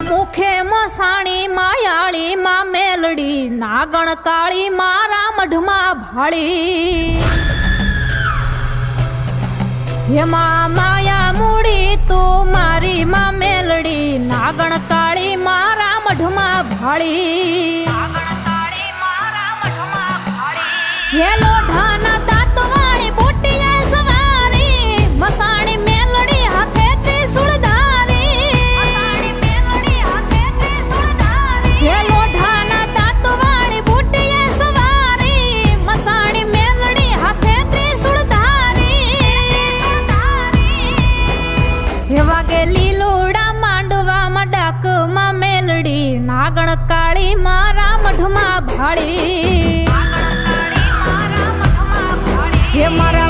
મુખે મસાણી માયાળી માં મેલડી નાગણ કાળી મારા મઢમાં ભાળી હેમાં માયા મૂડી તું મારી માં મેલડી નાગણ કાળી મારા મઢમાં ભાળી હે લોઢાના દાંત વાળી બુટીએ સવારી મસાણી મેલડી હાથે ત્રિશૂળ ધારી હે લોઢાના દાંત વાળી બુટીએ સવારી મસાણી મેલડી હાથે ત્રિશૂળ ધારી હે વાગે લીલોડા માંડવામાં ડાકમાં મેલડી નાગણ કાળી મારા મઢમાં ભાળી હે મારા